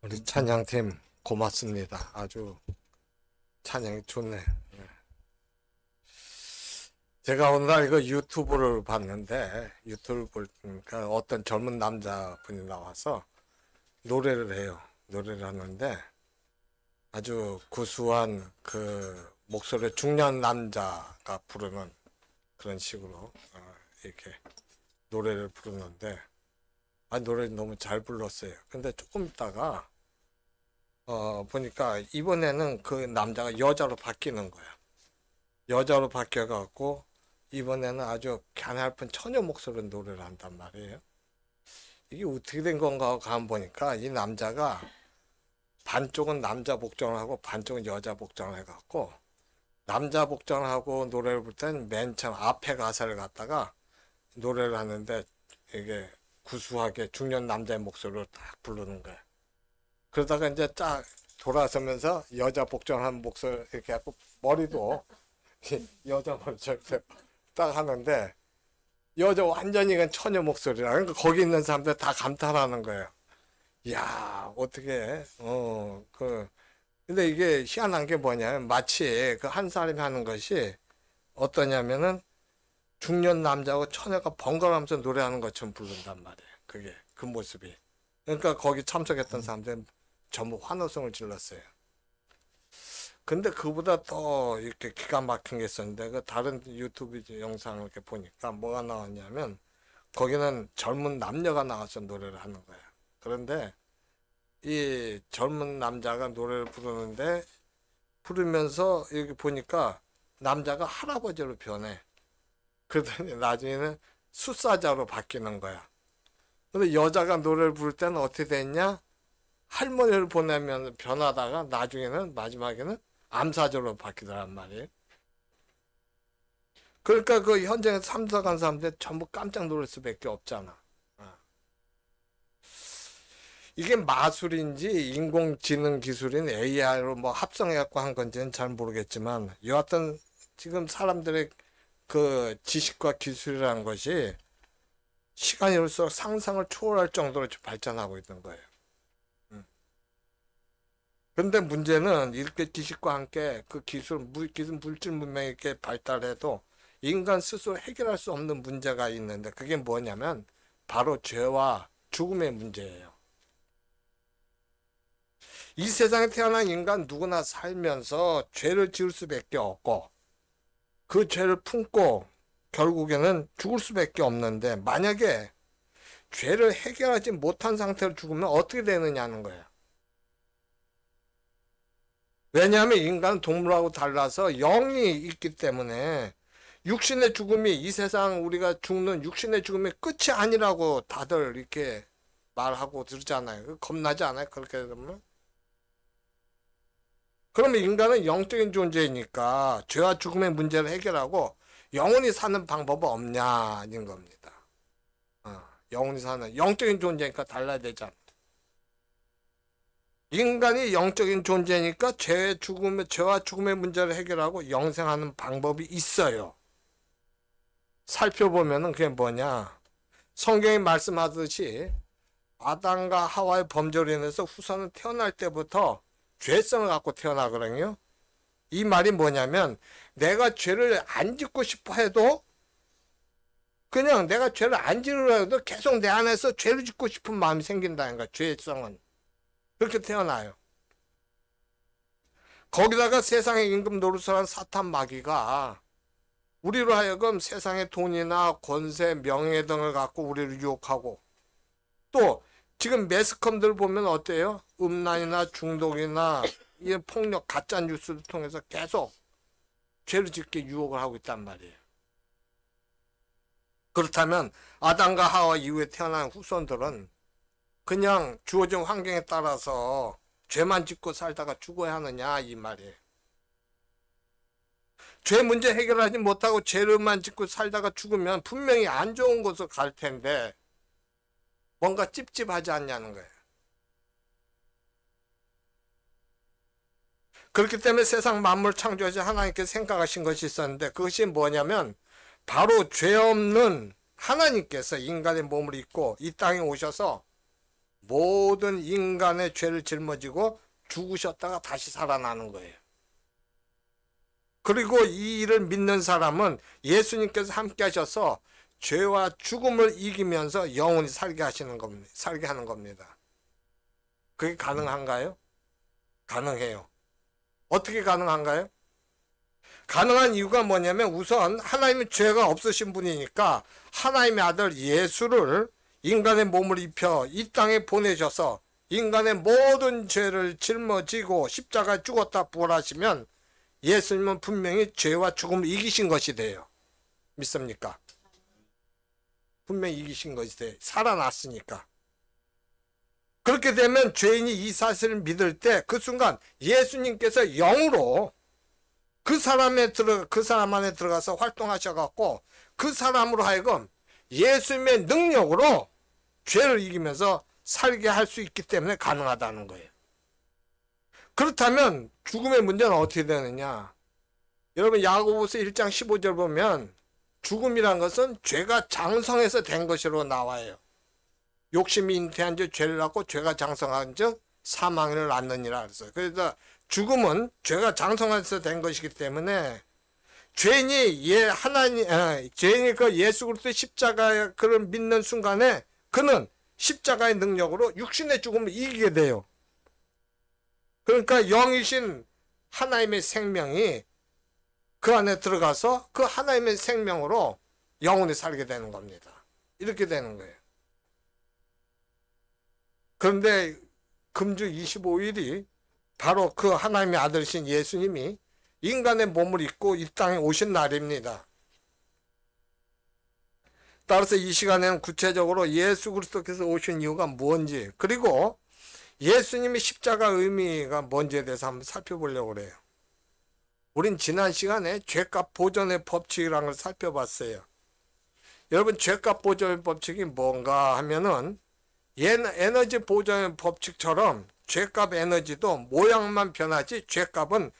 우리 찬양팀 고맙습니다. 아주 찬양이 좋네. 제가 오늘 이거 유튜브를 봤는데 유튜브 보니까 어떤 젊은 남자분이 나와서 노래를 해요. 노래를 하는데 아주 구수한 그 목소리 중년 남자가 부르는 그런 식으로 이렇게 노래를 부르는데 노래를 너무 잘 불렀어요. 근데 조금 있다가 보니까 이번에는 그 남자가 여자로 바뀌는 거야. 여자로 바뀌어갖고 이번에는 아주 가냘픈 처녀 목소리로 노래를 한단 말이에요. 이게 어떻게 된 건가 하고 가만 보니까 이 남자가 반쪽은 남자 복장을 하고 반쪽은 여자 복장을 해갖고 남자 복장을 하고 노래를 부를 땐 맨 처음 앞에 가사를 갖다가 노래를 하는데 이게 구수하게 중년 남자의 목소리로 딱 부르는 거야. 그러다가 이제 쫙 돌아서면서 여자 복장한 목소리 이렇게 하고 머리도 여자 머리처럼 딱 하는데 여자 완전히 그냥 처녀 목소리라. 그러니까 거기 있는 사람들 다 감탄하는 거예요. 이야, 어떻게, 근데 이게 희한한 게 뭐냐면 마치 그 한 사람이 하는 것이 어떠냐면은 중년 남자하고 처녀가 번갈아가면서 노래하는 것처럼 부른단 말이에요. 그게, 그 모습이. 그러니까 거기 참석했던 사람들은 전부 환호성을 질렀어요. 근데 그보다 더 이렇게 기가 막힌 게 있었는데, 그 다른 유튜브 영상을 이렇게 보니까 뭐가 나왔냐면, 거기는 젊은 남녀가 나와서 노래를 하는 거예요. 그런데 이 젊은 남자가 노래를 부르는데, 부르면서 이렇게 보니까 남자가 할아버지로 변해. 그러더니 나중에는 숫사자로 바뀌는 거야. 근데 여자가 노래를 부를 때는 어떻게 됐냐? 할머니를 보내면 변하다가 나중에는 마지막에는 암사자로 바뀌더란 말이에요. 그러니까 그 현장에 참석한 사람들 전부 깜짝 놀랄 수밖에 없잖아. 이게 마술인지 인공지능 기술인 AI로 뭐 합성해갖고 한 건지는 잘 모르겠지만 여하튼 지금 사람들의 그 지식과 기술이라는 것이 시간이 흘러서 상상을 초월할 정도로 발전하고 있는 거예요. 근데 문제는 이렇게 지식과 함께 그 물질 문명이 이렇게 발달해도 인간 스스로 해결할 수 없는 문제가 있는데 그게 뭐냐면 바로 죄와 죽음의 문제예요. 이 세상에 태어난 인간 누구나 살면서 죄를 지을 수밖에 없고 그 죄를 품고 결국에는 죽을 수밖에 없는데 만약에 죄를 해결하지 못한 상태로 죽으면 어떻게 되느냐는 거예요. 왜냐하면 인간은 동물하고 달라서 영이 있기 때문에 육신의 죽음이 이 세상 우리가 죽는 육신의 죽음이 끝이 아니라고 다들 이렇게 말하고 들잖아요. 겁나지 않아요? 그렇게 되면? 그러면 인간은 영적인 존재이니까 죄와 죽음의 문제를 해결하고 영원히 사는 방법은 없냐는 겁니다. 영원히 사는 영적인 존재니까 달라야 되잖아. 인간이 영적인 존재니까 죄와 죽음의 문제를 해결하고 영생하는 방법이 있어요. 살펴보면은 그게 뭐냐? 성경이 말씀하듯이 아담과 하와의 범죄로 인해서 후손은 태어날 때부터 죄성을 갖고 태어나거든요. 이 말이 뭐냐면 내가 죄를 안 짓고 싶어 해도 그냥 내가 죄를 안 지으려 해도 계속 내 안에서 죄를 짓고 싶은 마음이 생긴다는 거야. 죄성은. 그렇게 태어나요. 거기다가 세상의 임금 노릇을 한 사탄 마귀가 우리로 하여금 세상의 돈이나 권세, 명예 등을 갖고 우리를 유혹하고 또 지금 매스컴들 보면 어때요? 음란이나 중독이나 이 폭력, 가짜 뉴스를 통해서 계속 죄를 짓게 유혹을 하고 있단 말이에요. 그렇다면 아담과 하와 이후에 태어난 후손들은 그냥 주어진 환경에 따라서 죄만 짓고 살다가 죽어야 하느냐 이 말이에요. 죄 문제 해결하지 못하고 죄를만 짓고 살다가 죽으면 분명히 안 좋은 곳으로 갈 텐데 뭔가 찝찝하지 않냐는 거예요. 그렇기 때문에 세상 만물 창조하신 하나님께서 생각하신 것이 있었는데 그것이 뭐냐면 바로 죄 없는 하나님께서 인간의 몸을 입고 이 땅에 오셔서 모든 인간의 죄를 짊어지고 죽으셨다가 다시 살아나는 거예요. 그리고 이 일을 믿는 사람은 예수님께서 함께 하셔서 죄와 죽음을 이기면서 영원히 살게 하시는 겁니다. 살게 하는 겁니다. 그게 가능한가요? 가능해요. 어떻게 가능한가요? 가능한 이유가 뭐냐면 우선 하나님은 죄가 없으신 분이니까 하나님의 아들 예수를 인간의 몸을 입혀 이 땅에 보내셔서 인간의 모든 죄를 짊어지고 십자가에 죽었다 부활하시면 예수님은 분명히 죄와 죽음을 이기신 것이 돼요. 믿습니까? 분명히 이기신 것이 돼요. 살아났으니까. 그렇게 되면 죄인이 이 사실을 믿을 때 그 순간 예수님께서 영으로 그 사람 안에 들어가서 활동하셔갖고 그 사람으로 하여금 예수님의 능력으로 죄를 이기면서 살게 할 수 있기 때문에 가능하다는 거예요. 그렇다면 죽음의 문제는 어떻게 되느냐? 여러분 야고보서 1장 15절 보면 죽음이란 것은 죄가 장성해서 된 것으로 나와요. 욕심이 잉태한 즉 죄를 낳고 죄가 장성한 즉 사망을 낳느니라 그랬어요. 그래서 죽음은 죄가 장성해서 된 것이기 때문에 죄인이 그 예수 그리스도의 십자가에 그를 믿는 순간에 그는 십자가의 능력으로 육신의 죽음을 이기게 돼요. 그러니까 영이신 하나님의 생명이 그 안에 들어가서 그 하나님의 생명으로 영원히 살게 되는 겁니다. 이렇게 되는 거예요. 그런데 금주 25일이 바로 그 하나님의 아들이신 예수님이 인간의 몸을 입고 이 땅에 오신 날입니다. 따라서 이 시간에는 구체적으로 예수 그리스도께서 오신 이유가 뭔지, 그리고 예수님의 십자가 의미가 뭔지에 대해서 한번 살펴보려고 그래요. 우린 지난 시간에 죄값 보전의 법칙이라는 걸 살펴봤어요. 여러분 죄값 보전의 법칙이 뭔가 하면은 에너지 보전의 법칙처럼 죄값 에너지도 모양만 변하지 죄값은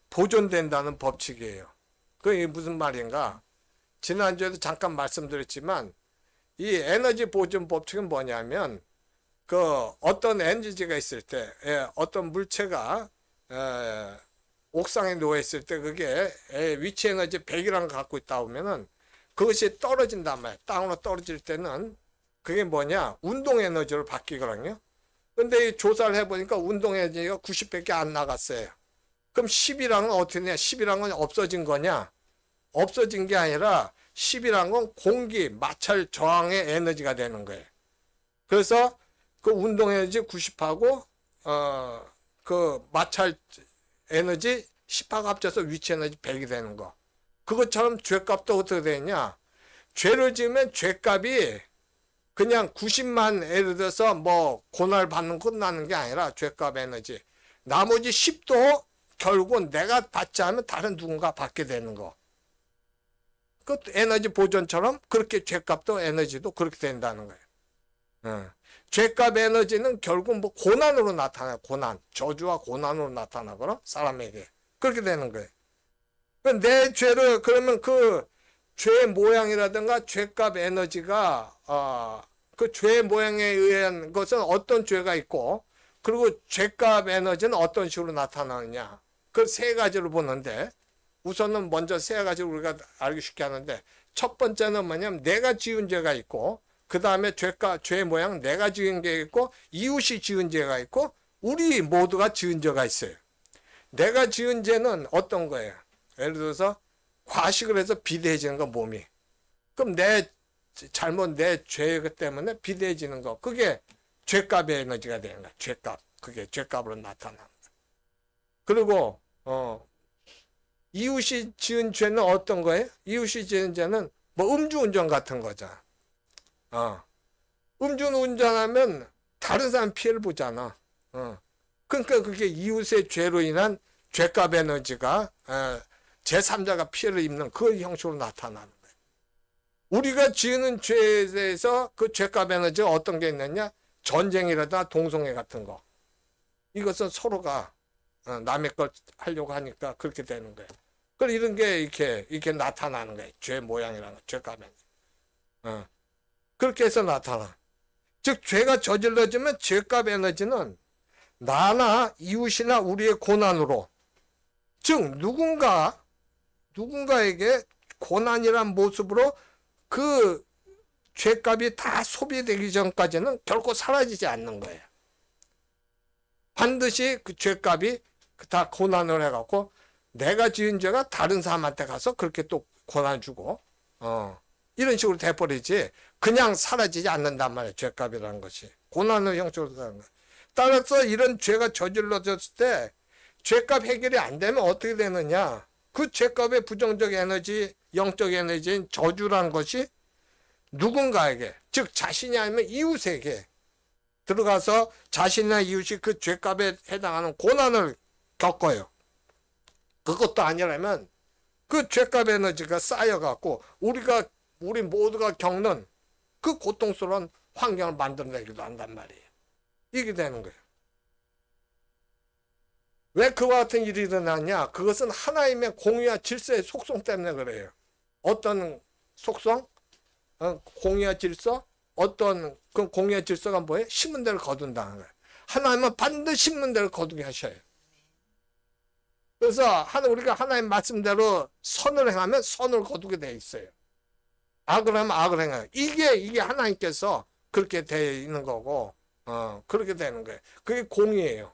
보존된다는 법칙이에요. 그게 무슨 말인가? 지난주에도 잠깐 말씀드렸지만 이 에너지 보존 법칙은 뭐냐면 그 어떤 에너지가 있을 때 어떤 물체가 옥상에 놓여 있을 때 그게 위치 에너지 100이라는 거 갖고 있다 보면은 그것이 떨어진단 말이에요. 땅으로 떨어질 때는 그게 뭐냐? 운동 에너지로 바뀌거든요. 근데 이 조사를 해보니까 운동 에너지가 90밖에 안 나갔어요. 그럼 10이라는 건 어떻게 되냐? 10이라는 건 없어진 거냐? 없어진 게 아니라 10이라는 건 공기, 마찰 저항의 에너지가 되는 거예요. 그래서 그 운동 에너지 90하고 그 마찰 에너지 10하고 합쳐서 위치 에너지 100이 되는 거. 그것처럼 죄값도 어떻게 되냐? 죄를 지으면 죄값이 그냥 90만 예를 들어서 뭐 고날 받는 끝나는 게 아니라 죄값 에너지. 나머지 10도 결국은 내가 받지 않으면 다른 누군가 받게 되는 거. 그 에너지 보존처럼 그렇게 죄값도 에너지도 그렇게 된다는 거예요. 죄값 에너지는 결국 뭐 고난으로 나타나요. 고난. 저주와 고난으로 나타나거나 사람에게. 그렇게 되는 거예요. 내 죄를 그러면 그 죄의 모양이라든가 죄값 에너지가 그 죄의 모양에 의한 것은 어떤 죄가 있고 그리고 죄값 에너지는 어떤 식으로 나타나느냐. 그 세 가지로 보는데 우선은 먼저 세 가지로 우리가 알기 쉽게 하는데 첫 번째는 뭐냐면 내가 지은 죄가 있고 그 다음에 죄 모양 내가 지은 게 있고 이웃이 지은 죄가 있고 우리 모두가 지은 죄가 있어요. 내가 지은 죄는 어떤 거예요? 예를 들어서 과식을 해서 비대해지는 거 몸이. 그럼 내 죄 때문에 비대해지는 거. 그게 죄값의 에너지가 되는 거야. 죄값. 그게 죄값으로 나타나는 거야. 그리고 이웃이 지은 죄는 어떤 거예요? 이웃이 지은 죄는 뭐 음주운전 같은 거죠. 음주운전하면 다른 사람 피해를 보잖아. 그러니까 그게 이웃의 죄로 인한 죄값 에너지가 제3자가 피해를 입는 그 형식으로 나타나는 거예요. 우리가 지은 죄에 대해서 그 죄값 에너지가 어떤 게 있느냐? 전쟁이라든가 동성애 같은 거. 이것은 서로가 남의 걸 하려고 하니까 그렇게 되는 거예요. 그 이런 게 이렇게 나타나는 거예요. 죄 모양이라는 거, 죄값 에너지. 그렇게 해서 나타나. 즉 죄가 저질러지면 죄값 에너지는 나나 이웃이나 우리의 고난으로, 즉 누군가에게 고난이란 모습으로 그 죄값이 다 소비되기 전까지는 결코 사라지지 않는 거예요. 반드시 그 죄값이 다 고난을 해갖고 내가 지은 죄가 다른 사람한테 가서 그렇게 또 고난 주고 이런 식으로 돼버리지 그냥 사라지지 않는단 말이에요. 죄값이라는 것이 고난의 형식으로 사는 거예요. 따라서 이런 죄가 저질러졌을 때 죄값 해결이 안 되면 어떻게 되느냐, 그 죄값의 부정적 에너지, 영적 에너지인 저주라는 것이 누군가에게, 즉 자신이 아니면 이웃에게 들어가서 자신이나 이웃이 그 죄값에 해당하는 고난을 겪어요. 그것도 아니라면 그 죄값 에너지가 쌓여갖고 우리 모두가 겪는 그 고통스러운 환경을 만들어내기도 한단 말이에요. 이게 되는 거예요. 왜 그와 같은 일이 일어나냐? 그것은 하나님의 공의와 질서의 속성 때문에 그래요. 어떤 속성? 공의와 질서? 어떤 그 공의와 질서가 뭐예요? 심은 대로 거둔다는 거예요. 하나님은 반드시 심는 대로 거두게 하셔요. 그래서 우리가 하나님 말씀대로 선을 행하면 선을 거두게 돼 있어요. 악을 하면 악을 행해요. 이게 하나님께서 그렇게 되어 있는 거고, 그렇게 되는 거예요. 그게 공의예요.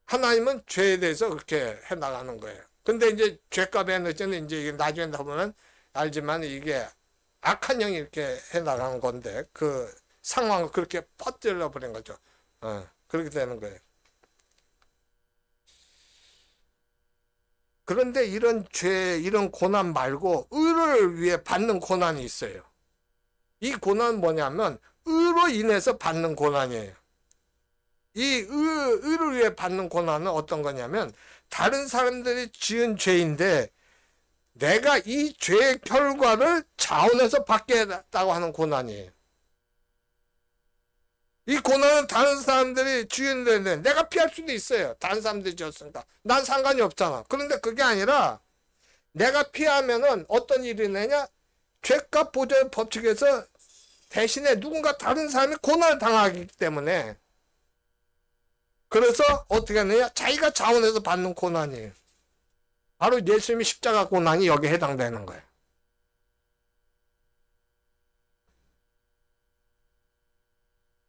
하나님은 죄에 대해서 그렇게 해 나가는 거예요. 근데 이제 죄값의 에너지는 이제 이게 나중에 보면 알지만 이게 악한 영이 이렇게 해 나가는 건데 그 상황을 그렇게 퍼뜨려 버린 거죠. 그렇게 되는 거예요. 그런데 이런 죄, 이런 고난 말고 의를 위해 받는 고난이 있어요. 이 고난은 뭐냐면 의로 인해서 받는 고난이에요. 이 의를 위해 받는 고난은 어떤 거냐면 다른 사람들이 지은 죄인데 내가 이 죄의 결과를 자원해서 받겠다고 하는 고난이에요. 이 고난은 다른 사람들이 지은데 내가 피할 수도 있어요. 다른 사람들이 지었으니까. 난 상관이 없잖아. 그런데 그게 아니라 내가 피하면은 어떤 일이 되냐? 죄값 보전 법칙에서 대신에 누군가 다른 사람이 고난을 당하기 때문에 그래서 어떻게 하느냐? 자기가 자원해서 받는 고난이에요. 바로 예수님의 십자가 고난이 여기에 해당되는 거예요.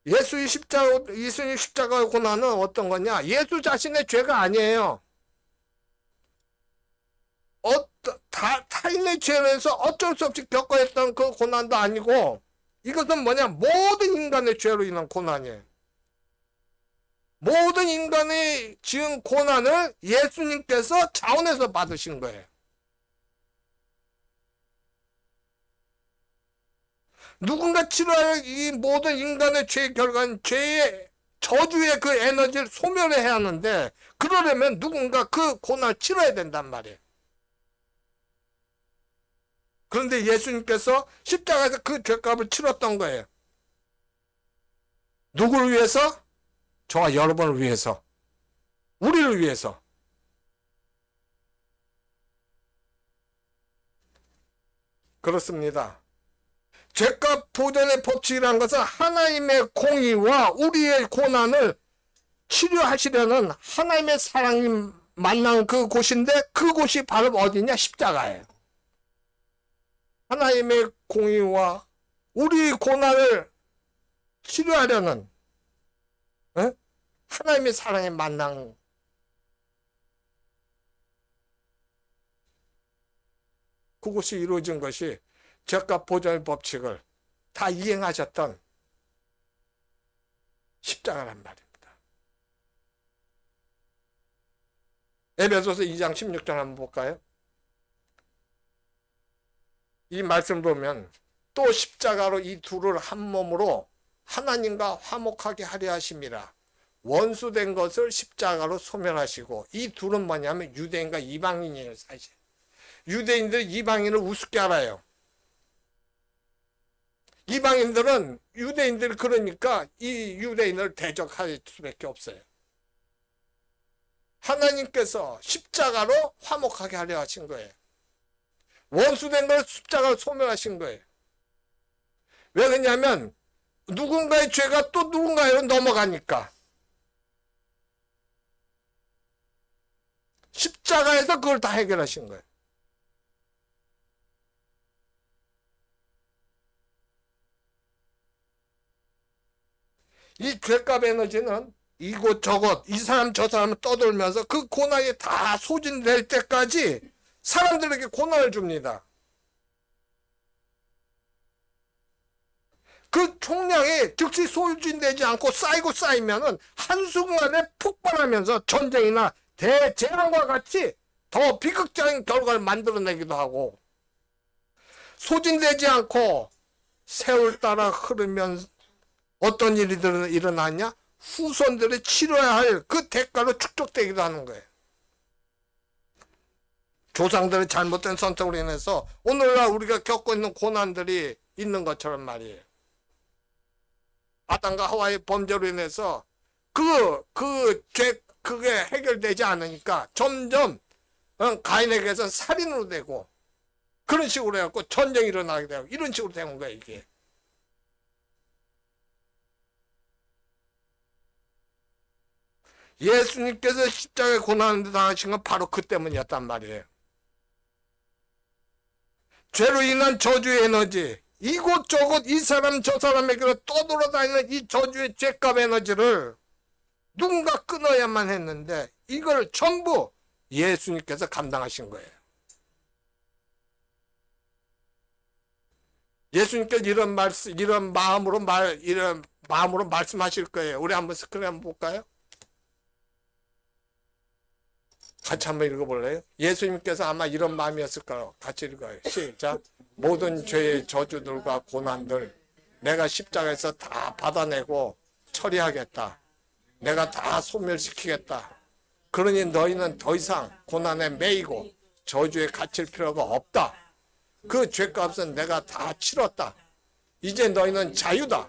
예수의 십자가 고난은 어떤 거냐? 예수 자신의 죄가 아니에요. 타인의 죄로 해서 어쩔 수 없이 겪어야 했던 그 고난도 아니고 이것은 뭐냐? 모든 인간의 죄로 인한 고난이에요. 모든 인간이 지은 고난을 예수님께서 자원해서 받으신 거예요. 누군가 치료할 이 모든 인간의 죄의 결과는 죄의 저주의 그 에너지를 소멸해야 하는데 그러려면 누군가 그 고난을 치러야 된단 말이에요. 그런데 예수님께서 십자가에서 그 죄값을 치렀던 거예요. 누구를 위해서? 저와 여러분을 위해서. 우리를 위해서. 그렇습니다. 죄값 보전의 법칙이라는 것은 하나님의 공의와 우리의 고난을 치료하시려는 하나님의 사랑이 만난 그 곳인데 그곳이 바로 어디냐? 십자가예요. 하나님의 공의와 우리 고난을 치료하려는 하나님의 사랑에 만난 그곳이 이루어진 것이 죄값 보전의 법칙을 다 이행하셨던 십자가란 말입니다. 에베소서 2장 16절 한번 볼까요? 이 말씀 보면 또 십자가로 이 둘을 한 몸으로 하나님과 화목하게 하려 하심이라. 원수된 것을 십자가로 소멸하시고, 이 둘은 뭐냐면 유대인과 이방인이에요. 사실 유대인들 이방인을 우습게 알아요. 이방인들은 유대인들 그러니까 이 유대인을 대적할 수밖에 없어요. 하나님께서 십자가로 화목하게 하려 하신 거예요. 원수된 걸 십자가로 소멸하신 거예요. 왜 그러냐면 누군가의 죄가 또 누군가로 넘어가니까. 십자가에서 그걸 다 해결하신 거예요. 이 죄값 에너지는 이곳 저곳 이 사람 저 사람을 떠돌면서 그 고난이 다 소진될 때까지 사람들에게 고난을 줍니다. 그 총량이 즉시 소진되지 않고 쌓이고 쌓이면은 한순간에 폭발하면서 전쟁이나 대재앙과 같이 더 비극적인 결과를 만들어내기도 하고, 소진되지 않고 세월 따라 흐르면 어떤 일이 일어나냐? 후손들이 치러야 할 그 대가로 축적되기도 하는 거예요. 조상들의 잘못된 선택으로 인해서 오늘날 우리가 겪고 있는 고난들이 있는 것처럼 말이에요. 아담과 하와의 범죄로 인해서 그게 해결되지 않으니까 점점 가인에게서 살인으로 되고, 그런 식으로 해갖고 전쟁이 일어나게 되고, 이런 식으로 되는 거예요, 이게. 예수님께서 십자가에 고난을 당하신 건 바로 그 때문이었단 말이에요. 죄로 인한 저주의 에너지, 이곳저곳 이 사람 저 사람에게로 떠돌아다니는 이 저주의 죄값 에너지를 누군가 끊어야만 했는데 이걸 전부 예수님께서 감당하신 거예요. 예수님께서 이런 마음으로 말씀하실 거예요. 우리 한번 스크린 한번 볼까요? 같이 한번 읽어볼래요? 예수님께서 아마 이런 마음이었을 거예요. 같이 읽어요. 시작. 모든 죄의 저주들과 고난들 내가 십자가에서 다 받아내고 처리하겠다. 내가 다 소멸시키겠다. 그러니 너희는 더 이상 고난에 매이고 저주에 갇힐 필요가 없다. 그 죄값은 내가 다 치렀다. 이제 너희는 자유다.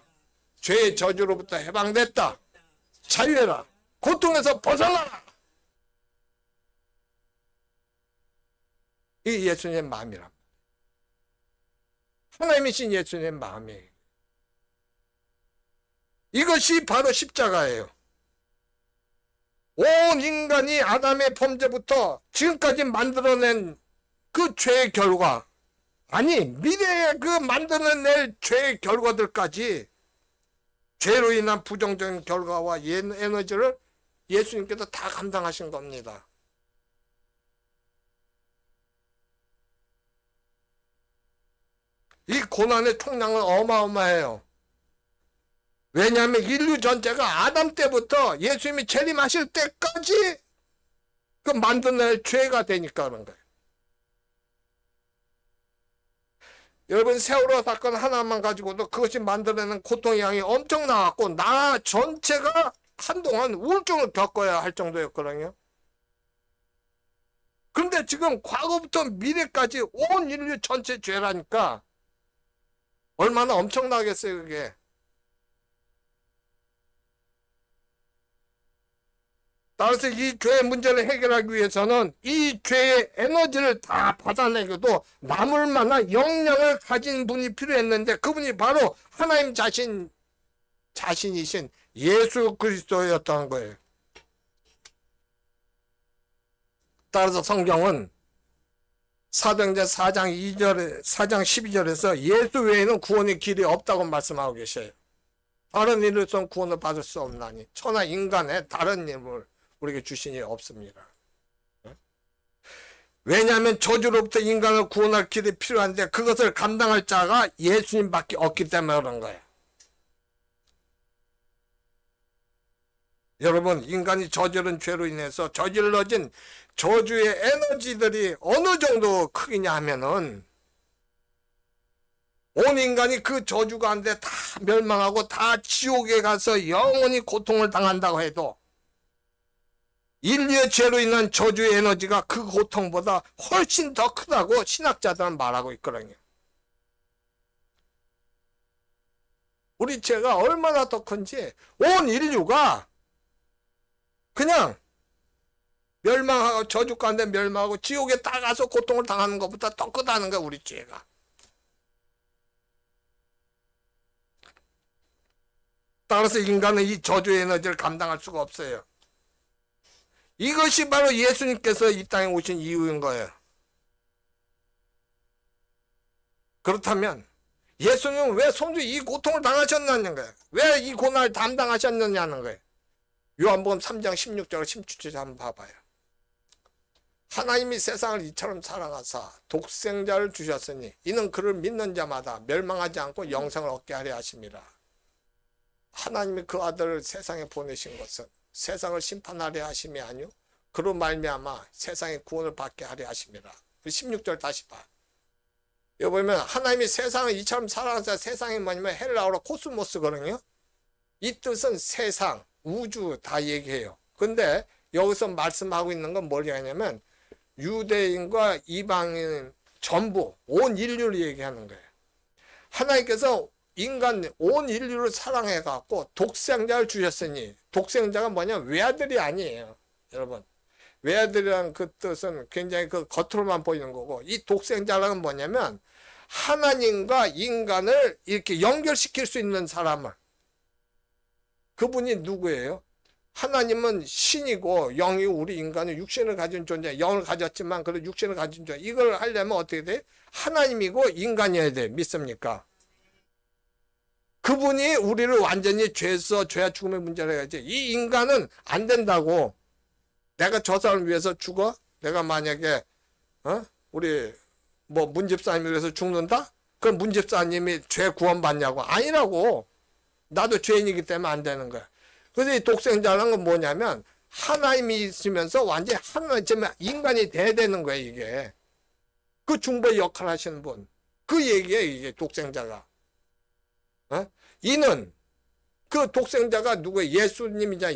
죄의 저주로부터 해방됐다. 자유해라. 고통에서 벗어나라. 이 예수님의 마음이랍니다. 하나님이신 예수님의 마음이에요. 이것이 바로 십자가예요. 온 인간이 아담의 범죄부터 지금까지 만들어낸 그 죄의 결과, 아니 미래에 그 만들어낼 죄의 결과들까지, 죄로 인한 부정적인 결과와 에너지를 예수님께서 다 감당하신 겁니다. 이 고난의 총량은 어마어마해요. 왜냐하면 인류 전체가 아담 때부터 예수님이 재림하실 때까지 그 만들어낼 죄가 되니까 그런 거예요. 여러분, 세월호 사건 하나만 가지고도 그것이 만들어내는 고통의 양이 엄청나갖고 나 전체가 한동안 우울증을 겪어야 할 정도였거든요. 그런데 지금 과거부터 미래까지 온 인류 전체 죄라니까 얼마나 엄청나겠어요, 그게. 따라서 이 죄의 문제를 해결하기 위해서는 이 죄의 에너지를 다 받아내고도 남을 만한 역량을 가진 분이 필요했는데, 그분이 바로 하나님 자신이신 예수 그리스도였다는 거예요. 따라서 성경은 사도행전 4장 12절에서 예수 외에는 구원의 길이 없다고 말씀하고 계셔요. 다른 이로선 구원을 받을 수 없나니 천하 인간의 다른 힘을 우리에게 주신 이 없습니다. 왜냐하면 저주로부터 인간을 구원할 길이 필요한데 그것을 감당할 자가 예수님밖에 없기 때문에 그런 거예요. 여러분, 인간이 저지른 죄로 인해서 저질러진 저주의 에너지들이 어느 정도 크기냐 하면은, 온 인간이 그 저주 가운데 다 멸망하고 다 지옥에 가서 영원히 고통을 당한다고 해도 인류의 죄로 인한 저주의 에너지가 그 고통보다 훨씬 더 크다고 신학자들은 말하고 있거든요. 우리 죄가 얼마나 더 큰지, 온 인류가 그냥 멸망하고 저주 가운데 멸망하고 지옥에 다 가서 고통을 당하는 것보다 더 크다는 거야, 우리 죄가. 따라서 인간은 이 저주의 에너지를 감당할 수가 없어요. 이것이 바로 예수님께서 이 땅에 오신 이유인 거예요. 그렇다면 예수님은 왜 손주 이 고통을 당하셨느냐는 거예요. 왜 이 고난을 담당하셨느냐는 거예요. 요한복음 3장 16절 17절 한번 봐봐요. 하나님이 세상을 이처럼 사랑하사 독생자를 주셨으니 이는 그를 믿는 자마다 멸망하지 않고 영생을 얻게 하려 하심이라. 하나님이 그 아들을 세상에 보내신 것은 세상을 심판하려 하심이 아니요 그로 말미암아 세상의 구원을 받게 하려 하심이라. 16절 다시 봐. 여기 보면 하나님이 세상을 이처럼 사랑하사 세상이 뭐냐면 헬라어로 코스모스거든요. 이 뜻은 세상, 우주 다 얘기해요. 근데 여기서 말씀하고 있는 건 뭘 얘기하냐면 유대인과 이방인 전부 온 인류를 얘기하는 거예요. 하나님께서 인간 온 인류를 사랑해 갖고 독생자를 주셨으니 독생자가 뭐냐 외아들이 아니에요. 여러분 외아들이라는 그 뜻은 굉장히 그 겉으로만 보이는 거고 이 독생자라는 뭐냐면 하나님과 인간을 이렇게 연결시킬 수 있는 사람을 그분이 누구예요? 하나님은 신이고 영이 우리 인간은 육신을 가진 존재, 영을 가졌지만 그런 육신을 가진 존재. 이걸 하려면 어떻게 돼? 하나님이고 인간이어야 돼. 믿습니까? 그분이 우리를 완전히 죄에서 죄와 죽음의 문제를 해야지. 이 인간은 안 된다고. 내가 저 사람을 위해서 죽어? 내가 만약에 우리 뭐 문집사님을 위해서 죽는다? 그럼 문집사님이 죄 구원받냐고? 아니라고. 나도 죄인이기 때문에 안 되는 거야. 그래서 이 독생자라는 건 뭐냐면 하나님이 있으면서 완전히 하나님 인간이 돼야 되는 거예요. 이게 그 중보의 역할을 하시는 분 그 얘기예요. 이게 독생자가 이는 그 독생자가 누구예요? 예수님이잖아.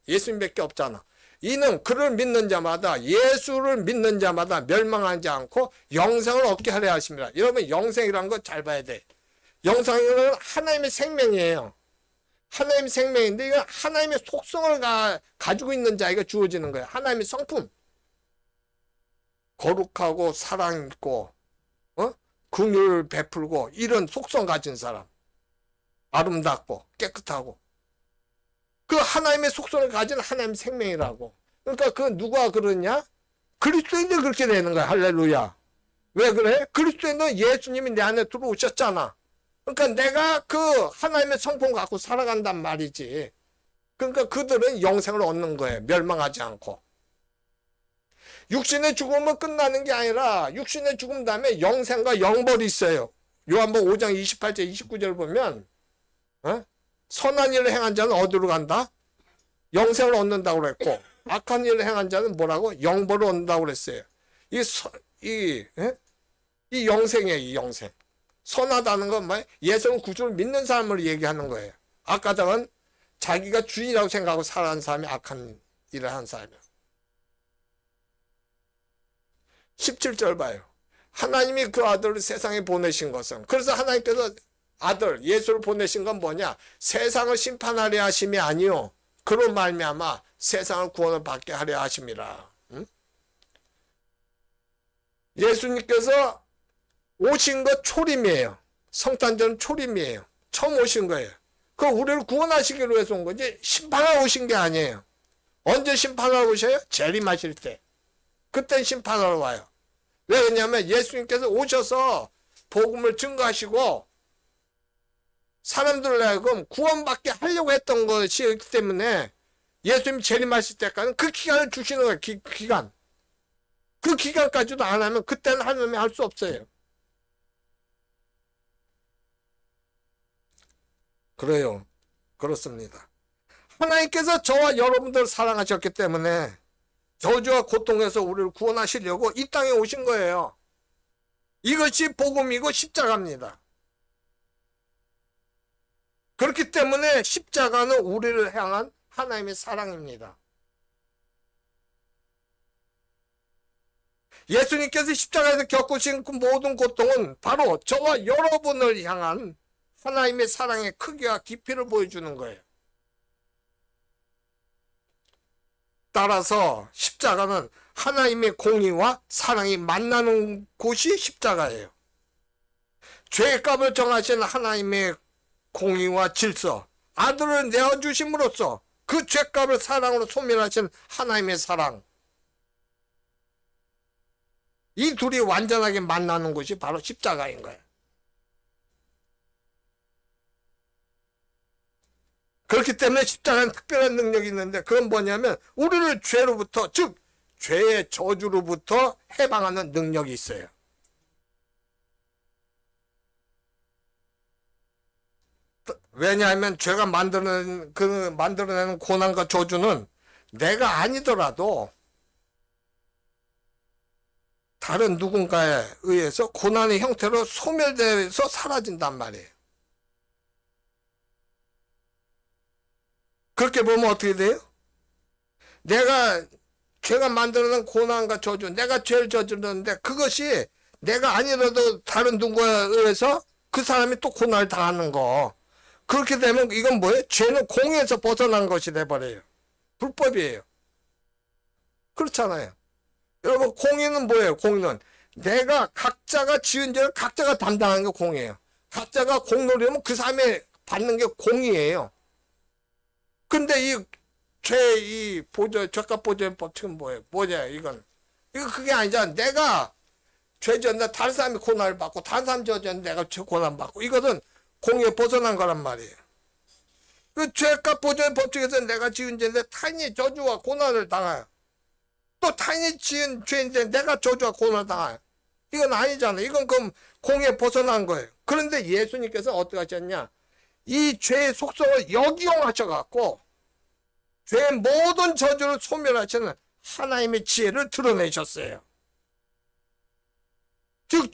예수님밖에 없잖아. 이는 그를 믿는 자마다 예수를 믿는 자마다 멸망하지 않고 영생을 얻게 하려 하십니다. 여러분 영생이라는 거 잘 봐야 돼. 영생은 하나님의 생명이에요. 하나님의 생명인데 이건 하나님의 속성을 가지고 있는 자에게 주어지는 거예요. 하나님의 성품. 거룩하고 사랑 있고 긍휼을 베풀고 이런 속성 가진 사람. 아름답고 깨끗하고 그 하나님의 속성을 가진 하나님의 생명이라고. 그러니까 그 누가 그러냐? 그리스도인들 그렇게 되는 거야. 할렐루야. 왜 그래? 그리스도인은 예수님이 내 안에 들어오셨잖아. 그러니까 내가 그 하나님의 성품 갖고 살아간단 말이지. 그러니까 그들은 영생을 얻는 거예요. 멸망하지 않고. 육신의 죽음은 끝나는 게 아니라 육신의 죽음 다음에 영생과 영벌이 있어요. 요한복음 5장 28절 29절 보면 선한 일을 행한 자는 어디로 간다? 영생을 얻는다고 그랬고 악한 일을 행한 자는 뭐라고? 영벌을 얻는다고 그랬어요. 이 영생이에요. 이 영생. 선하다는 건 뭐예요? 예수는 구주를 믿는 사람을 얘기하는 거예요. 악하다는 자기가 주인이라고 생각하고 살아가는 사람이 악한 일을 하는 사람이에요. 17절 봐요. 하나님이 그 아들을 세상에 보내신 것은 그래서 하나님께서 아들 예수를 보내신 건 뭐냐? 세상을 심판하려 하심이 아니요 그로 말미암아 세상을 구원을 받게 하려 하심이라. 예수님께서 오신 것 초림이에요. 성탄절은 초림이에요. 처음 오신 거예요. 그 우리를 구원하시기로 해서 온 거지 심판하러 오신 게 아니에요. 언제 심판하러 오셔요? 재림하실 때. 그때 심판하러 와요. 왜 그러냐면 예수님께서 오셔서 복음을 증거하시고 사람들을 하여금 구원받게 하려고 했던 것이기 때문에 예수님 재림하실 때까지는 그 기간을 주시는 거예요. 기간. 그 기간까지도 안 하면 그때는 하나님이 할 수 없어요. 그래요. 그렇습니다. 하나님께서 저와 여러분들을 사랑하셨기 때문에 저주와 고통에서 우리를 구원하시려고 이 땅에 오신 거예요. 이것이 복음이고 십자가입니다. 그렇기 때문에 십자가는 우리를 향한 하나님의 사랑입니다. 예수님께서 십자가에서 겪으신 그 모든 고통은 바로 저와 여러분을 향한 하나님의 사랑의 크기와 깊이를 보여주는 거예요. 따라서 십자가는 하나님의 공의와 사랑이 만나는 곳이 십자가예요. 죄의 값을 정하신 하나님의 공의와 질서, 아들을 내어주심으로써 그 죄값을 사랑으로 소멸하신 하나님의 사랑, 이 둘이 완전하게 만나는 것이 바로 십자가인 거예요. 그렇기 때문에 십자가는 특별한 능력이 있는데, 그건 뭐냐면 우리를 죄로부터, 즉 죄의 저주로부터 해방하는 능력이 있어요. 왜냐하면 죄가 만들어내는 고난과 저주는 내가 아니더라도 다른 누군가에 의해서 고난의 형태로 소멸돼서 사라진단 말이에요. 그렇게 보면 어떻게 돼요? 죄가 만들어낸 고난과 저주, 내가 죄를 저질렀는데 그것이 내가 아니라도 다른 누군가에 의해서 그 사람이 또 고난을 당하는 거. 그렇게 되면 이건 뭐예요? 죄는 공에서 벗어난 것이 돼버려요. 불법이에요. 그렇잖아요. 여러분, 공의는 뭐예요? 공의는 내가 각자가 지은 죄를 각자가 담당하는 게 공이에요. 각자가 공로리면 그 사람이 받는 게 공이에요. 근데 죄값 보존 법칙은 뭐예요? 이거 그게 아니잖아. 내가 죄 지었는데 다른 사람이 고난을 받고, 다른 사람이 지었는데 내가 고난 받고, 이것은 공에 벗어난 거란 말이에요. 그 죄값 보존 법칙에서 내가 지은 죄인데 타인이 저주와 고난을 당해요. 또 타인이 지은 죄인데 내가 저주와 고난을 당해요. 이건 아니잖아. 이건 그럼 공에 벗어난 거예요. 그런데 예수님께서 어떻게 하셨냐? 이 죄의 속성을 역이용하셔갖고 죄의 모든 저주를 소멸하시는 하나님의 지혜를 드러내셨어요. 즉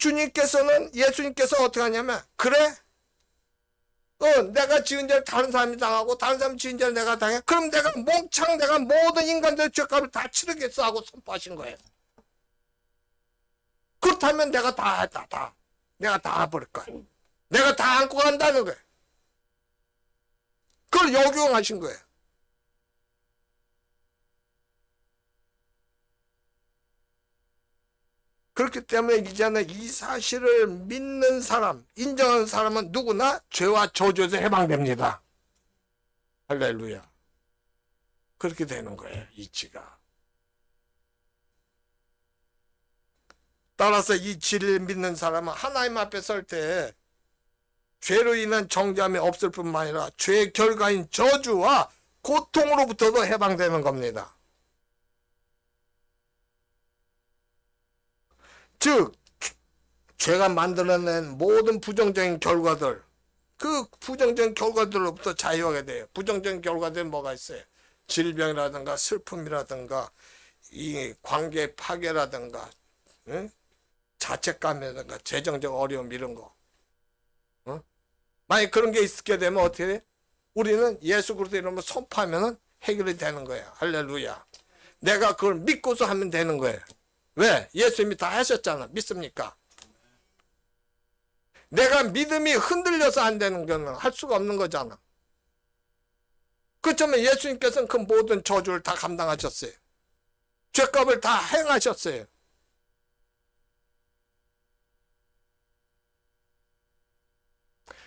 예수님께서 어떻게 하냐면, 그래? 내가 지은 죄를 다른 사람이 당하고 다른 사람이 지은 죄를 내가 당해? 그럼 내가 모든 인간들의 죄값을 다 치르겠어 하고 선포하신 거예요. 그렇다면 내가 내가 다 버릴 거야. 내가 다 안고 간다는 거예요. 그걸 역용하신 거예요. 그렇기 때문에 이제는 이 사실을 믿는 사람, 인정하는 사람은 누구나 죄와 저주에서 해방됩니다. 할렐루야. 그렇게 되는 거예요, 이치가. 따라서 이 진리를 믿는 사람은 하나님 앞에 설 때 죄로 인한 정죄함이 없을 뿐만 아니라 죄의 결과인 저주와 고통으로부터도 해방되는 겁니다. 즉 죄가 만들어낸 모든 부정적인 결과들, 그 부정적인 결과들로부터 자유하게 돼요. 부정적인 결과들은 뭐가 있어요? 질병이라든가 슬픔이라든가 이 관계 파괴라든가, 응? 자책감이라든가 재정적 어려움, 이런 거. 만약 그런 게 있게 되면 어떻게 돼? 우리는 예수 그리스도 이름으로 선포하면 해결이 되는 거예요. 할렐루야. 내가 그걸 믿고서 하면 되는 거예요. 왜? 예수님이 다 하셨잖아. 믿습니까? 내가 믿음이 흔들려서 안 되는 거는 할 수가 없는 거잖아. 그렇다면 예수님께서는 그 모든 저주를 다 감당하셨어요. 죄값을 다 행하셨어요.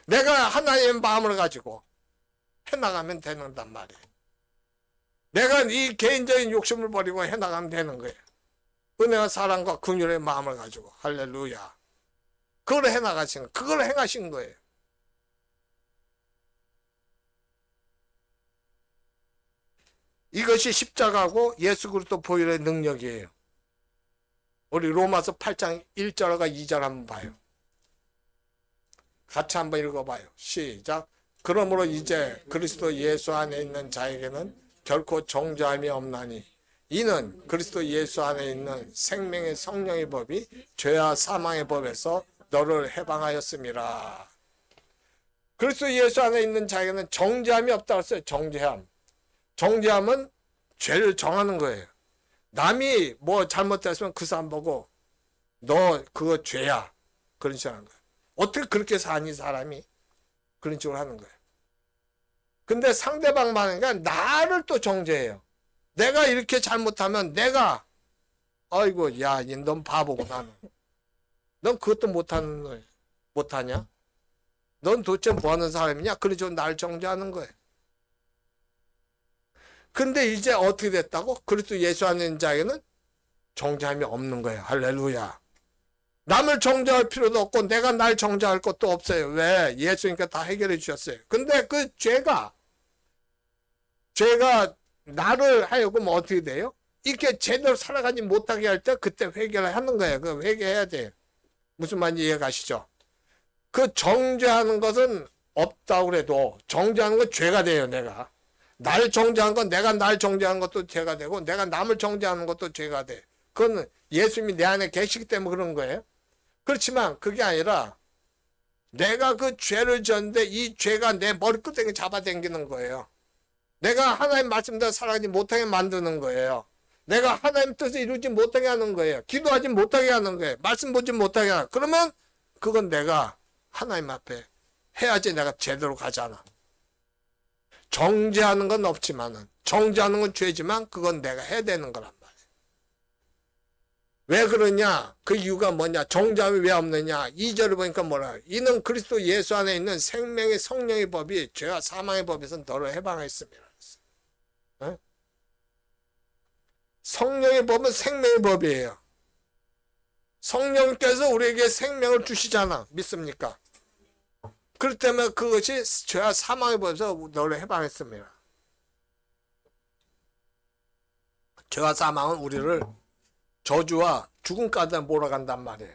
내가 하나님의 마음을 가지고 해나가면 되는단 말이에요. 내가 이 개인적인 욕심을 버리고 해나가면 되는 거예요. 은혜와 사랑과 긍휼의 마음을 가지고. 할렐루야. 그걸 그걸 행하신 거예요. 이것이 십자가고 예수 그리스도 보혈의 능력이에요. 우리 로마서 8장 1절과 2절 한번 봐요. 같이 한번 읽어봐요. 시작. 그러므로 이제 그리스도 예수 안에 있는 자에게는 결코 정죄함이 없나니 이는 그리스도 예수 안에 있는 생명의 성령의 법이 죄와 사망의 법에서 너를 해방하였음이라. 그리스도 예수 안에 있는 자에게는 정죄함이 없다고 했어요. 정죄함은 죄를 정하는 거예요. 남이 뭐 잘못했으면 그 사람 보고 너 그거 죄야, 그런 식으로 하는 거예요. 어떻게 그렇게 사니 사람이? 그런 식으로 하는 거예요. 근데 상대방만 하니까 나를 또 정죄해요. 내가 이렇게 잘못하면 내가 아이고 야, 넌 바보구나. 넌 그것도 못하냐? 넌 도대체 뭐하는 사람이냐? 그런 식으로 나를 정죄하는 거예요. 근데 이제 어떻게 됐다고? 그리스도 예수 안에 있는 자에게는 정죄함이 없는 거예요. 할렐루야. 남을 정죄할 필요도 없고 내가 날 정죄할 것도 없어요. 왜? 예수님께 다 해결해 주셨어요. 근데 그 죄가 나를 하여금 어떻게 돼요? 이렇게 제대로 살아가지 못하게 할 때 그때 회개를 하는 거예요. 그 회개해야 돼요. 무슨 말인지 이해가시죠? 그 정죄하는 것은 없다고 그래도 정죄하는 건 죄가 돼요. 내가 날 정죄한 건 내가 날 정죄하는 것도 죄가 되고 내가 남을 정죄하는 것도 죄가 돼. 그건 예수님이 내 안에 계시기 때문에 그런 거예요. 그렇지만 그게 아니라 내가 그 죄를 졌는데 이 죄가 내 머리끄댕이 잡아당기는 거예요. 내가 하나님 말씀대로 살아가지 못하게 만드는 거예요. 내가 하나님 뜻을 이루지 못하게 하는 거예요. 기도하지 못하게 하는 거예요. 말씀 보지 못하게 하는 거예요. 그러면 그건 내가 하나님 앞에 해야지 내가 제대로 가잖아. 정죄하는 건 없지만은 정죄하는 건 죄지만 그건 내가 해야 되는 거란 말이에요. 왜 그러냐? 그 이유가 뭐냐? 정죄함이 왜 없느냐? 2절을 보니까 뭐라? 이는 그리스도 예수 안에 있는 생명의 성령의 법이 죄와 사망의 법에서 너를 해방했습니다. 어? 성령의 법은 생명의 법이에요. 성령께서 우리에게 생명을 주시잖아. 믿습니까? 그렇기 때문에 그것이 죄와 사망의 법에서 너를 해방했습니다. 죄와 사망은 우리를 저주와 죽음까지 몰아간단 말이에요.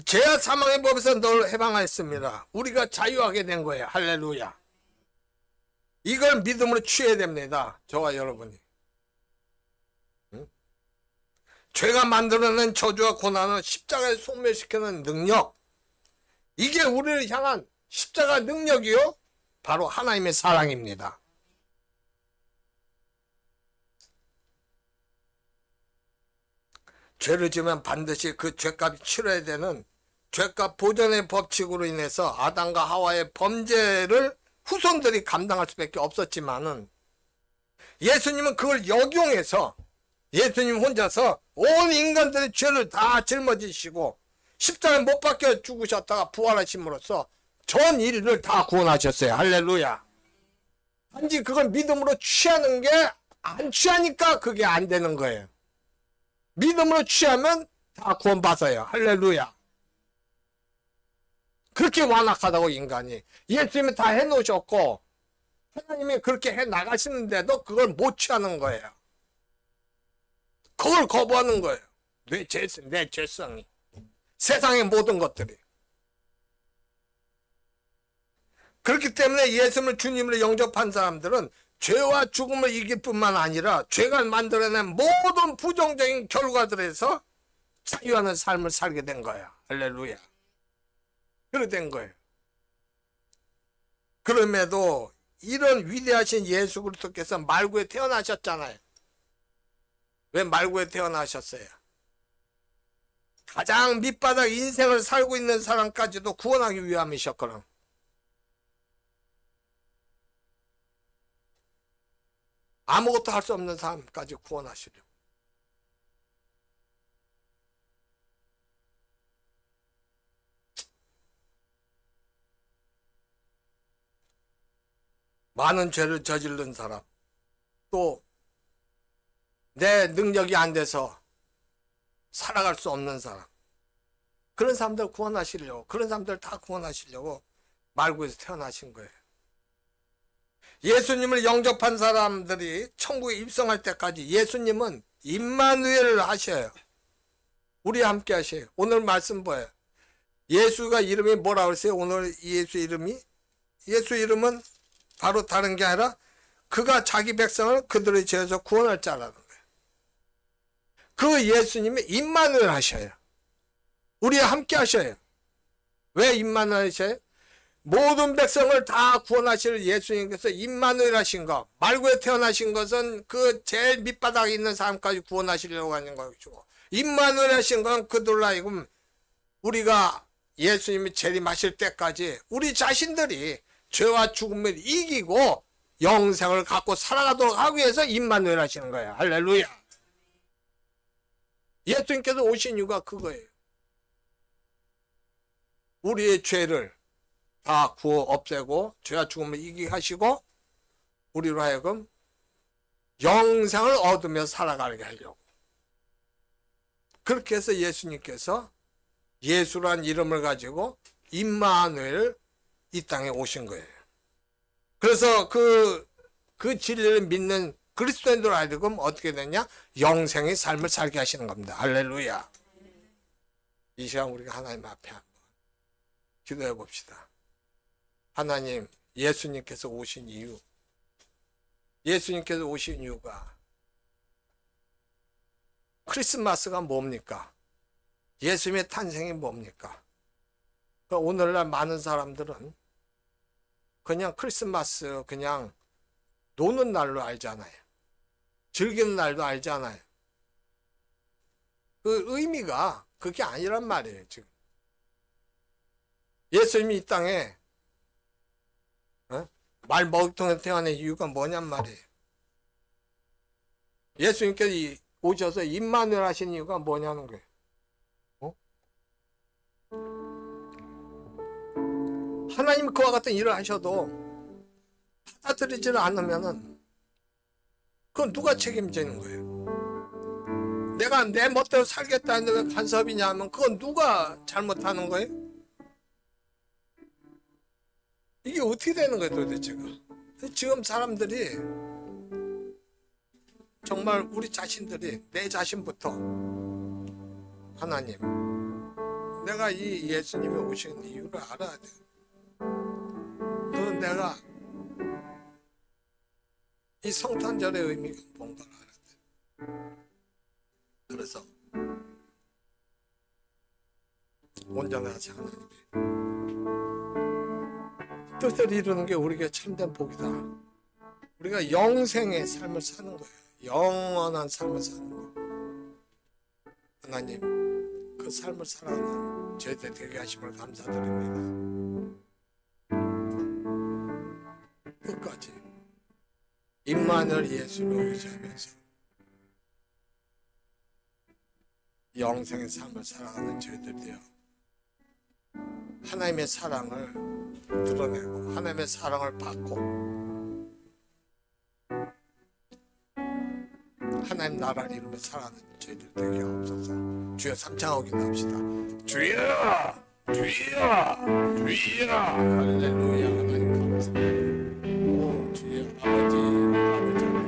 죄와 사망의 법에서 너를 해방하였습니다. 우리가 자유하게 된 거예요. 할렐루야. 이걸 믿음으로 취해야 됩니다. 저와 여러분이. 응? 죄가 만들어낸 저주와 고난을 십자가에 소멸시키는 능력, 이게 우리를 향한 십자가 능력이요 바로 하나님의 사랑입니다. 죄를 지으면 반드시 그 죄값이 치러야 되는 죄값 보전의 법칙으로 인해서 아담과 하와의 범죄를 후손들이 감당할 수밖에 없었지만은 예수님은 그걸 역용해서 예수님 혼자서 온 인간들의 죄를 다 짊어지시고 십자가에 못 박혀 죽으셨다가 부활하심으로써 전 인류를 다 구원하셨어요. 할렐루야. 단지 그걸 믿음으로 취하는 게 안 취하니까 그게 안 되는 거예요. 믿음으로 취하면 다 구원받아요. 할렐루야. 그렇게 완악하다고 인간이. 예수님이 다 해놓으셨고 하나님이 그렇게 해나가시는데도 그걸 못 취하는 거예요. 그걸 거부하는 거예요. 내 죄성이. 세상의 모든 것들이. 그렇기 때문에 예수님을 주님으로 영접한 사람들은 죄와 죽음을 이길 뿐만 아니라 죄가 만들어낸 모든 부정적인 결과들에서 자유하는 삶을 살게 된 거야. 할렐루야. 그렇게 된 거예요. 그럼에도 이런 위대하신 예수 그리스도께서 말구에 태어나셨잖아요. 왜 말구에 태어나셨어요? 가장 밑바닥 인생을 살고 있는 사람까지도 구원하기 위함이셨거든. 아무것도 할 수 없는 사람까지 구원하시려고. 많은 죄를 저지른 사람, 또 내 능력이 안 돼서 살아갈 수 없는 사람, 그런 사람들 구원하시려고, 그런 사람들 다 구원하시려고 말구에서 태어나신 거예요. 예수님을 영접한 사람들이 천국에 입성할 때까지 예수님은 임마누엘을 하셔요. 우리와 함께 하셔요. 오늘 말씀 뭐예요? 예수가 이름이 뭐라고 그랬어요? 오늘 예수 이름이? 예수 이름은 바로 다른 게 아니라 그가 자기 백성을 그들의 죄에서 구원할 자라는 거예요. 그 예수님이 임마누엘 하셔요. 우리와 함께 하셔요. 왜 임마누엘 하셔요? 모든 백성을 다 구원하실 예수님께서 임마누엘 하신 거, 말구에 태어나신 것은 그 제일 밑바닥에 있는 사람까지 구원하시려고 하는 것이고, 임마누엘 하신 건 그들로 하여금 우리가 예수님이 재림하실 때까지 우리 자신들이 죄와 죽음을 이기고 영생을 갖고 살아가도록 하기 위해서 임마누엘 하시는 거예요. 할렐루야. 예수님께서 오신 이유가 그거예요. 우리의 죄를 다 구워 없애고 죄와 죽음을 이기게 하시고 우리로 하여금 영생을 얻으며 살아가게 하려고. 그렇게 해서 예수님께서 예수란 이름을 가지고 임마누엘 이 땅에 오신 거예요. 그래서 그 진리를 믿는 그리스도인들 하여금 어떻게 되냐? 영생의 삶을 살게 하시는 겁니다. 할렐루야. 이 시간 우리가 하나님 앞에 한번 기도해 봅시다. 하나님, 예수님께서 오신 이유, 예수님께서 오신 이유가 크리스마스가 뭡니까? 예수님의 탄생이 뭡니까? 오늘날 많은 사람들은 그냥 크리스마스 그냥 노는 날로 알잖아요. 즐기는 날도 알잖아요. 그 의미가 그게 아니란 말이에요, 지금. 예수님이 이 땅에 말먹이통에 태어난 이유가 뭐냔 말이에요. 예수님께서 오셔서 임마누엘 하신 이유가 뭐냐는 거예요. 하나님이 그와 같은 일을 하셔도 받아들이지를 않으면은 그건 누가 책임지는 거예요? 내가 내 멋대로 살겠다 했는데 왜 간섭이냐 하면 그건 누가 잘못하는 거예요? 이게 어떻게 되는 거예요, 도대체가? 지금 사람들이 정말 우리 자신들이 내 자신부터 하나님, 내가 이 예수님이 오신 이유를 알아야 돼. 또는 내가 이 성탄절의 의미가 뭔가를 알아야 돼. 그래서 온전하지 하나님의 뜻을 이루는 게 우리에게 참된 복이다. 우리가 영생의 삶을 사는 거예요. 영원한 삶을 사는 거예요. 하나님, 그 삶을 살아가는 저희들 되게 하심을 감사드립니다. 끝까지 임마누엘 예수를 의지하면서 영생의 삶을 살아가는 저희들 되어 하나님의 사랑을 드러내고 하나님의 사랑을 받고 하나님 나라를 이루며 살아가는 저희들 되게 하옵소서. 주여 삼창하고 기도합시다. 주여, 주여, 주여. 할렐루야. 하나님 감사합니다. 오, 주여 아버지, 아버지, 아버지.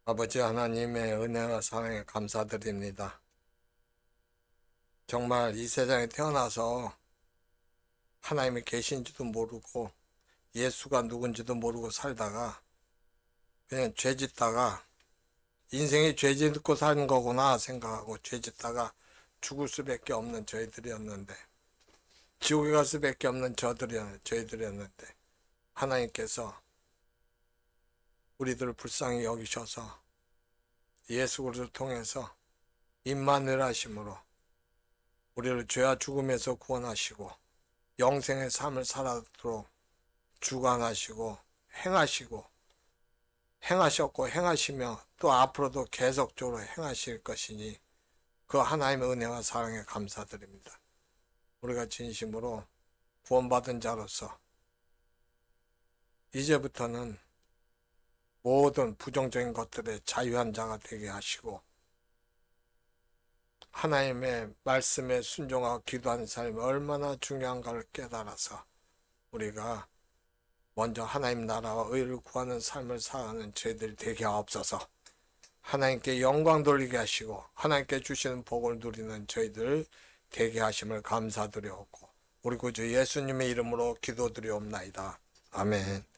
아버지 하나님의 은혜와 사랑에 감사드립니다. 정말 이 세상에 태어나서 하나님이 계신지도 모르고 예수가 누군지도 모르고 살다가 그냥 죄짓다가 인생이 죄짓고 사는 거구나 생각하고 죄짓다가 죽을 수밖에 없는 저희들이었는데 지옥에 갈 수밖에 없는 저희들이었는데 하나님께서 우리들을 불쌍히 여기셔서 예수 그리스도를 통해서 임마누엘 하심으로 우리를 죄와 죽음에서 구원하시고 영생의 삶을 살아도록 주관하시고 행하셨고 행하시며 또 앞으로도 계속적으로 행하실 것이니 그 하나님의 은혜와 사랑에 감사드립니다. 우리가 진심으로 구원받은 자로서 이제부터는 모든 부정적인 것들에 자유한 자가 되게 하시고 하나님의 말씀에 순종하고 기도하는 삶이 얼마나 중요한가를 깨달아서 우리가 먼저 하나님 나라와 의를 구하는 삶을 살아가는 저희들이 되게 하옵소서. 하나님께 영광 돌리게 하시고 하나님께 주시는 복을 누리는 저희들 되게 하심을 감사드려오고 우리 구주 예수님의 이름으로 기도드리옵나이다. 아멘.